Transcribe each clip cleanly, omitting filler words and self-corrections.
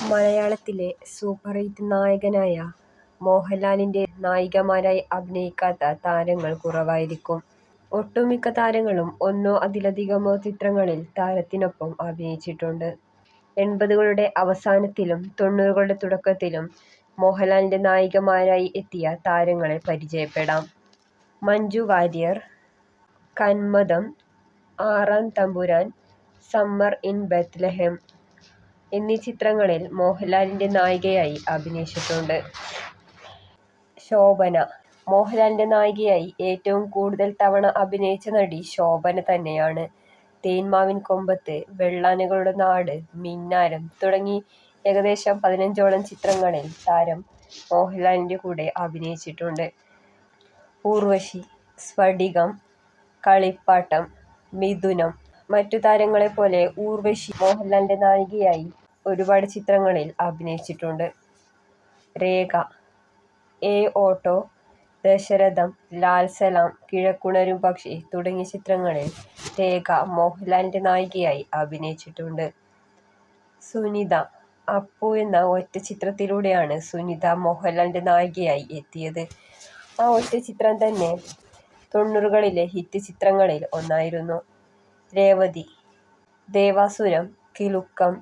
മലയാളത്തിലെ super hit നായകനായ മോഹൻലാലിന്റെ നായികമാരായി അഭിനയിക്കാത്ത താരങ്ങൾ കുറവായിരിക്കും. ഒട്ടുമിക്ക താരങ്ങളും ഒന്നോ അതിലധികമോ ചിത്രങ്ങളിൽ താരത്തിനൊപ്പം അഭിനയിച്ചിട്ടുണ്ട്. 80കളുടെ അവസാനത്തിലും 90കളുടെ തുടക്കത്തിലും മോഹൻലാലിന്റെ നായികമാരായി എത്തിയ താരങ്ങളെ പരിചയപ്പെടാം. മഞ്ജു വാര്യർ, കന്മദം, ആറാം തമ്പുരാൻ, സമ്മർ ഇൻ ബെത്ലഹേം എന്നീ ചിത്രങ്ങളിൽ മോഹൻലാലിന്റെ നായികയായി അഭിനയിച്ചിട്ടുണ്ട്. ശോഭന. മോഹൻലാലിന്റെ നായികയായി ഏറ്റവും കൂടുതൽ തവണ അഭിനയിച്ച നടി ശോഭന തന്നെയാണ്. തേന്മാവിൻ കൊമ്പത്ത്, വെള്ളാനകളുടെ നാട്, മിന്നാരം തുടങ്ങി ഏകദേശം 15ഓളം ചിത്രങ്ങളിൽ താരം മോഹൻലാലിന്റെ കൂടെ അഭിനയിച്ചിട്ടുണ്ട്. ഊർവശി, സ്ഫടികം, കളിപ്പാട്ടം, മിഥുനം. മറ്റു താരങ്ങളെപ്പോലെ ഊർവശി മോഹൻലാലിന്റെ നായികയായി ഒരുപാട് ചിത്രങ്ങളിൽ അഭിനയിച്ചിട്ടുണ്ട്. രേഖ. എ ഓട്ടോ, ദശരഥം, ലാൽ സലാം, കിഴക്കുണരും പക്ഷി തുടങ്ങിയ ചിത്രങ്ങളിൽ രേഖ മോഹൻലാലിന്റെ നായികയായി അഭിനയിച്ചിട്ടുണ്ട്. സുനിത. അപ്പു എന്ന ഒറ്റ ചിത്രത്തിലൂടെയാണ് സുനിത മോഹൻലാലിന്റെ നായികയായി എത്തിയത്. ആ ഒറ്റ ചിത്രം തന്നെ 90കളിലെ ഹിറ്റ് ചിത്രങ്ങളിൽ ഒന്നായിരുന്നു. രേവതി. ദേവാസുരം, കിലുക്കം,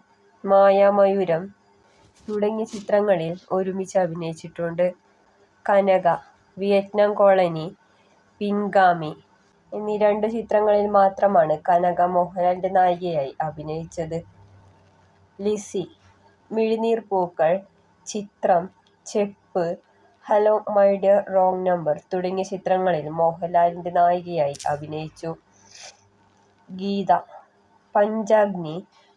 മായാമയൂരം തുടങ്ങിയ ചിത്രങ്ങളിൽ ഒരുമിച്ച് അഭിനയിച്ചിട്ടുണ്ട്. കനക. വിയറ്റ്നാം കോളനി, പിൻഗാമി എന്നീ 2 ചിത്രങ്ങളിൽ മാത്രമാണ് കനക മോഹൻലാലിന്റെ നായികയായി അഭിനയിച്ചത്. ലിസി. മിഴിനീർ പൂക്കൾ, ചിത്രം, ചെപ്പ്, hello my dear wrong number തുടങ്ങിയ ചിത്രങ്ങളിൽ മോഹൻലാലിന്റെ നായികയായി അഭിനയിച്ചു. ഗീത. പഞ്ചാഗ്നി,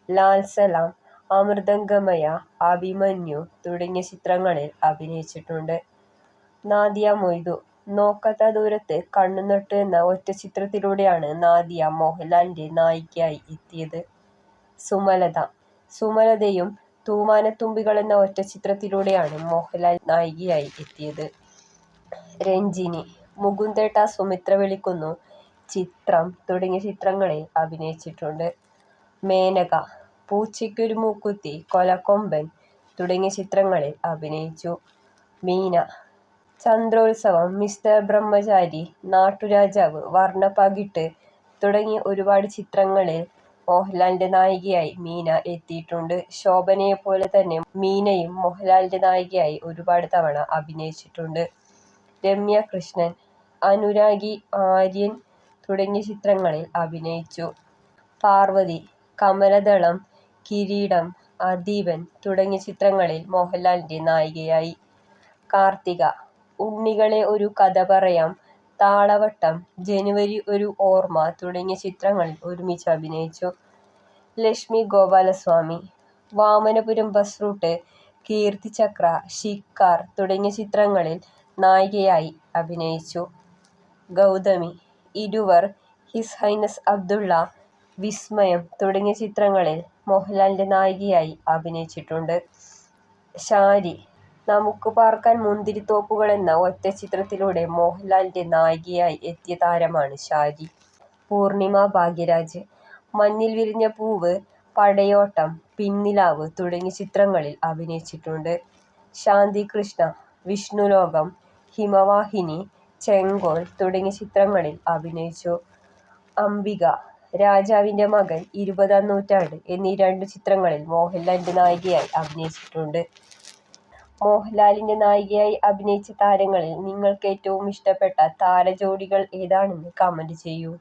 ലാൽ സലാം, അമൃതംഗമയ, അഭിമന്യു തുടങ്ങിയ ചിത്രങ്ങളിൽ അഭിനയിച്ചിട്ടുണ്ട്. നാദിയ മൊയ്തു. നോക്കാത്ത ദൂരത്ത് കണ്ണുനട്ടു എന്ന ഒറ്റ ചിത്രത്തിലൂടെയാണ് നാദിയ മോഹൻലാലിന്റെ നായികയായി എത്തിയത്. സുമലത. സുമലതയും തൂവാനത്തുമ്പികൾ എന്ന ഒറ്റ ചിത്രത്തിലൂടെയാണ് മോഹൻലാൽ നായികയായി എത്തിയത്. രഞ്ജിനി. മുകുന്ദേട്ടാ സുമിത്ര വിളിക്കുന്നു, ചിത്രം തുടങ്ങിയ ചിത്രങ്ങളിൽ അഭിനയിച്ചിട്ടുണ്ട്. മേനക. പൂച്ചയ്ക്കൊരു മൂക്കുത്തി, കൊലക്കൊമ്പൻ തുടങ്ങിയ ചിത്രങ്ങളിൽ അഭിനയിച്ചു. മീന. ചന്ദ്രോത്സവം, മിസ്റ്റർ ബ്രഹ്മചാരി, നാട്ടുരാജാവ്, വർണ്ണപ്പകിട്ട് തുടങ്ങിയ ഒരുപാട് ചിത്രങ്ങളിൽ മോഹൻലാലിന്റെ നായികയായി മീന എത്തിയിട്ടുണ്ട്. ശോഭനയെപ്പോലെ തന്നെ മീനയും മോഹൻലാലിന്റെ നായികയായി ഒരുപാട് തവണ അഭിനയിച്ചിട്ടുണ്ട്. രമ്യ കൃഷ്ണൻ. അനുരാഗി, ആര്യൻ തുടങ്ങിയ ചിത്രങ്ങളിൽ അഭിനയിച്ചു. പാർവതി. കമലദളം, കിരീടം, അധീപൻ തുടങ്ങിയ ചിത്രങ്ങളിൽ മോഹൻലാലിന്റെ നായികയായി. കാർത്തിക. ഉണ്ണികളെ ഒരു കഥ പറയാം, താളവട്ടം, ജനുവരി ഒരു ഓർമ്മ തുടങ്ങിയ ചിത്രങ്ങളിൽ ഒരുമിച്ച് അഭിനയിച്ചു. ലക്ഷ്മി ഗോപാലസ്വാമി. വാമനപുരം ബസ് റൂട്ട്, കീർത്തിചക്ര, ശിക്കാർ തുടങ്ങിയ ചിത്രങ്ങളിൽ നായികയായി അഭിനയിച്ചു. ഗൗതമി. ഇരുവർ, ഹിസ് ഹൈനസ് അബ്ദുള്ള, വിസ്മയം തുടങ്ങിയ ചിത്രങ്ങളിൽ മോഹൻലാലിന്റെ നായികയായി അഭിനയിച്ചിട്ടുണ്ട്. ശാരി. നമുക്ക് പാർക്കാൻ മുന്തിരിത്തോപ്പുകൾ എന്ന ഒറ്റ ചിത്രത്തിലൂടെ മോഹൻലാലിന്റെ നായികയായി എത്തിയ താരമാണ് ശാരി. പൂർണിമ ഭാഗ്യരാജ്. മഞ്ഞിൽ വിരിഞ്ഞ പൂവ്, പടയോട്ടം, പിൻനിലാവ് തുടങ്ങിയ ചിത്രങ്ങളിൽ അഭിനയിച്ചിട്ടുണ്ട്. ശാന്തി കൃഷ്ണ. വിഷ്ണുലോകം, ഹിമവാഹിനി, ചെങ്കോൽ തുടങ്ങിയ ചിത്രങ്ങളിൽ അഭിനയിച്ചു. അംബിക. രാജാവിന്റെ മകൻ, 20-ാം നൂറ്റാണ്ട് എന്നീ 2 ചിത്രങ്ങളിൽ മോഹൻലാലിന്റെ നായികയായി അഭിനയിച്ചിട്ടുണ്ട്. മോഹൻലാലിന്റെ നായികയായി അഭിനയിച്ച താരങ്ങളിൽ നിങ്ങൾക്ക് ഏറ്റവും ഇഷ്ടപ്പെട്ട താരജോഡികൾ ഏതാണെന്ന് കമന്റ് ചെയ്യൂ.